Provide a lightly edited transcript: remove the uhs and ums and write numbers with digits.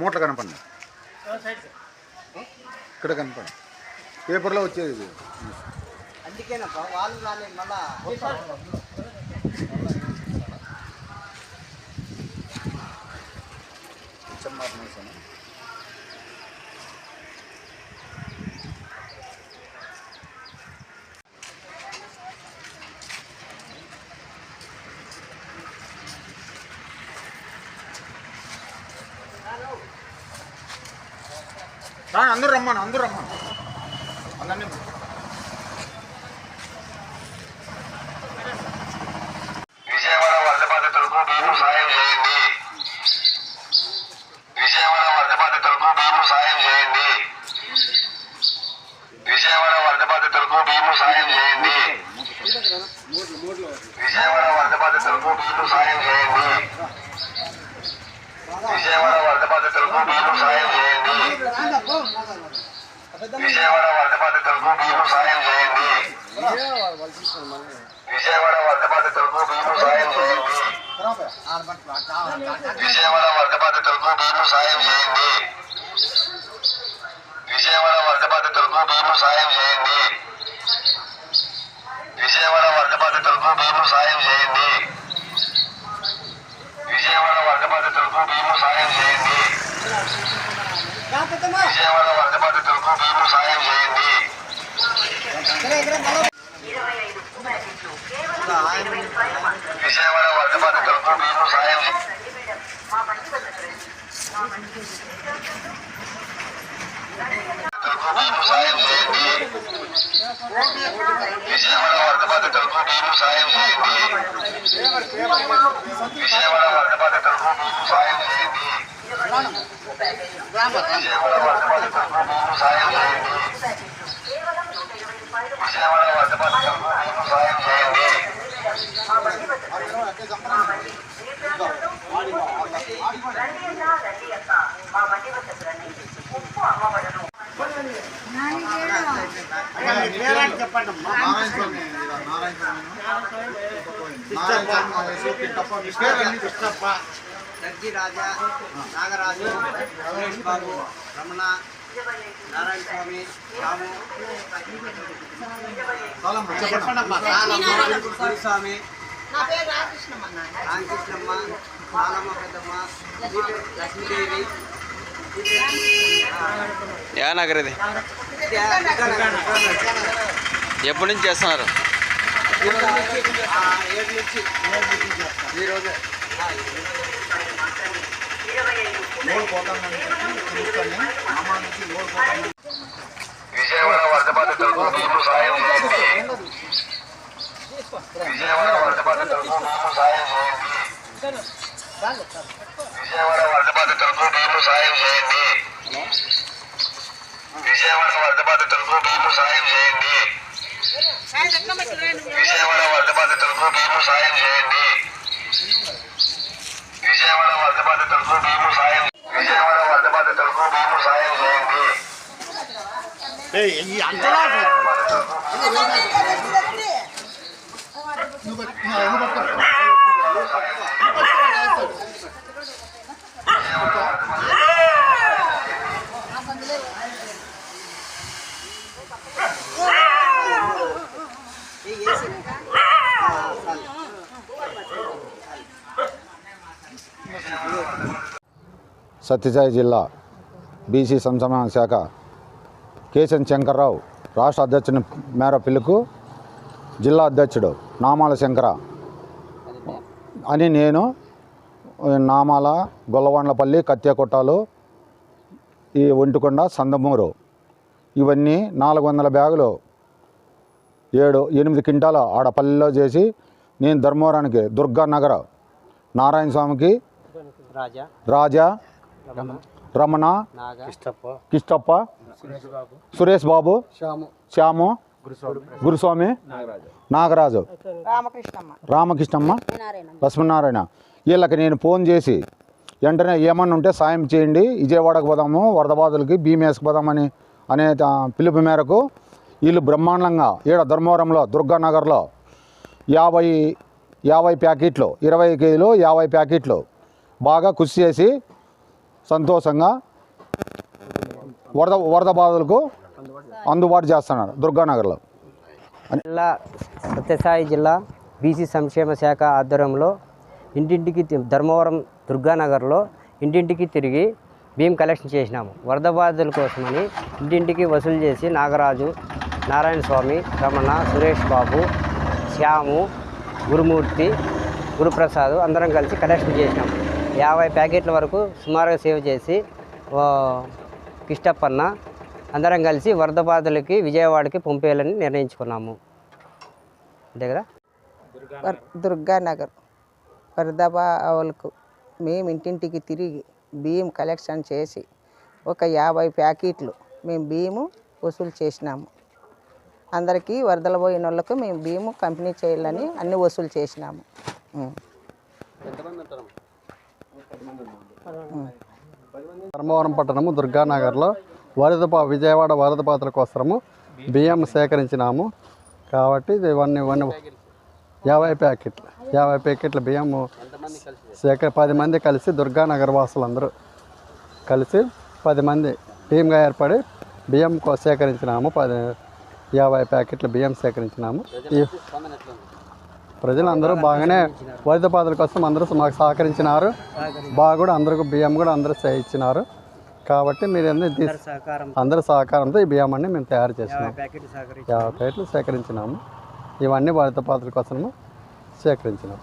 మూటలు కనపండి, ఇక్కడ కనపండి, పేపర్లో వచ్చేది ఇది. అందుకేనప్పా వాళ్ళు రాలేదు మళ్ళా అందరూ రమ్మను అందరినీ విజయవాడ వరద బాధితులకు భీము సాయం చేయండి. విజయవాడ వరద బాధితులకు భీము సాయం చేయండి. విజయవాడ వరద బాధితులకు భీము సాయం చేయండి. విజయవాడ వరద బాధితులకు భీము సాయం చేయండి. విజయవాడ వరద బాధితులకు భీము సాయం చేయండి. విజయవాడ వరద బాధితులకు భీము సాయం చేయండి. విజయవాడ వరద బాధితులకు భీము సాయం చేయండి. విజయవాడ వరద బాధితులకు భీము సాయం చేయండి. విజయవాడ వరద బాధితులకు భీము సాయం చేయండి. విజయవాడ వరద బాధితులకు భీము సాయం చేయండి. విజయవాడ వరద బాధితులకు భీము సాయం చేయండి. విజయవాడ వరద బాధితులకు భీము సాయం చేయండి. విజయవాడ వరద బాధితులకు భీము సాయం భీము సాయం చేయండి. విజయవాడ వరద బాధితులకు భీము సాయం చేయండి. విజయవాడ వరద బాధితులకు భీము సాయం చేయండి. విజయవాడ వరద బాధితులకు భీము సాయం చేయండి. విజయవాడ వరద బాధితులకు భీము సాయం చేయండి. చెప్పండి కృష్ణప్ప, జగ్గి రాజా, నాగరాజు, రమేష్ బాబు, రమణ, నారాయణ స్వామి, రాము, గురుస్వామి, రామకృష్ణమ్మ, బాలమ్మ పెద్దమ్మ, లక్ష్మీదేవి. యా నగర్ ఇది ఎప్పటి నుంచి చేస్తున్నారు? 7 నుంచి ఈరోజు విజయవాడ వరద బాధితులకు భీము సాయం చేయండి. విజయవాడ వరద బాధితులకు భీము సాయం చేయండి. విజయవాడ వరద బాధితులకు భీము సాయం చేయండి. విజయవాడ వరద బాధితులకు భీము సాయం చేయండి. విజయవాడ వరద బాధితులకు భీము సాయం చేయండి. విజయవాడ వరద బాధితులకు భీము సాయం. విజయవాడ వరద బాధితులకు భీము సాయం చేయండి. సత్యసాయి జిల్లా బీసీ సంక్షేమ శాఖ కేశన్ శంకర్రావు రాష్ట్ర అధ్యక్షుని మేర పిలుపు జిల్లా అధ్యక్షుడు నామాల శంకర అని నేను నామాల గొల్లవాండ్లపల్లి కత్యాకొట్టాలు ఈ ఒంటికొండ సందమూరు ఇవన్నీ 400 బ్యాగులు 7-8 క్వింటాల ఆడ పల్లెలో చేసి నేను ధర్మవరానికి దుర్గానగర్ నారాయణ స్వామికి రాజా రమణ కిష్టప్ప సురేష్ బాబు శ్యాము గురుస్వామి నాగరాజు రామకృష్ణమ్మ లక్ష్మీనారాయణ వీళ్ళకి నేను ఫోన్ చేసి వెంటనే ఏమన్నా ఉంటే సాయం చేయండి, విజయవాడకు పోదాము, వరద బాధలకి భీమేసుకు పోదామని అనే పిలుపు మేరకు వీళ్ళు బ్రహ్మాండంగా ఈడ ధర్మవరంలో దుర్గానగర్లో 50 ప్యాకెట్లు 20 కేజీలు 50 ప్యాకెట్లు బాగా కృషి చేసి సంతోషంగా వరద బాధలకు అందుబాటు చేస్తున్నారు దుర్గానగర్లో. జిల్లా సత్యసాయి జిల్లా బీసీ సంక్షేమ శాఖ ఆధ్వర్యంలో ఇంటింటికి ధర్మవరం దుర్గానగర్లో ఇంటింటికి తిరిగి బియ్యం కలెక్షన్ చేసినాము. వరద బాధితుల కోసమని ఇంటింటికి వసూలు చేసి నాగరాజు, నారాయణ స్వామి, రమణ, సురేష్ బాబు, శ్యాము, గురుమూర్తి, గురుప్రసాద్ అందరం కలిసి కలెక్షన్ చేసినాము. 50 ప్యాకెట్ల వరకు సుమారుగా సేవ్ చేసి కిష్టప్పన్న అందరం కలిసి వరద బాధితులకి విజయవాడకి పంపేయాలని నిర్ణయించుకున్నాము. అంతే కదా. దుర్గానగర్ వరద బావులకు మేము ఇంటింటికి తిరిగి బియ్యం కలెక్షన్ చేసి ఒక 50 ప్యాకెట్లు మేము బియ్యము వసూలు చేసినాము. అందరికీ వరదలు పోయిన వాళ్ళకు మేము బియ్యము పంపిణీ చేయాలని అన్ని వసూలు చేసినాము. ధర్మవరం పట్టణము దుర్గానగర్లో విజయవాడ వరద బాధితుల కోసము బియ్యం సేకరించినాము. కాబట్టి ఇవన్నీ 50 ప్యాకెట్ల బియ్యము 10 మంది కలిసి దుర్గానగర్ వాసులందరూ కలిసి 10 మంది టీమ్గా ఏర్పడి బియ్యం సేకరించినాము. 50 ప్యాకెట్ల బియ్యం సేకరించినాము. ప్రజలందరూ బాగానే వరద బాధల కోసం అందరూ మాకు సహకరించినారు. బాగా కూడా అందరికీ బియ్యం కూడా అందరూ ఇచ్చినారు. కాబట్టి మీరు అందరి సహకారంతో ఈ బియ్యం అన్ని మేము తయారు చేసినాము. 50 ప్యాకెట్లు సేకరించినాము. ఇవన్నీ వరద బాధల కోసము సేకరించినాము.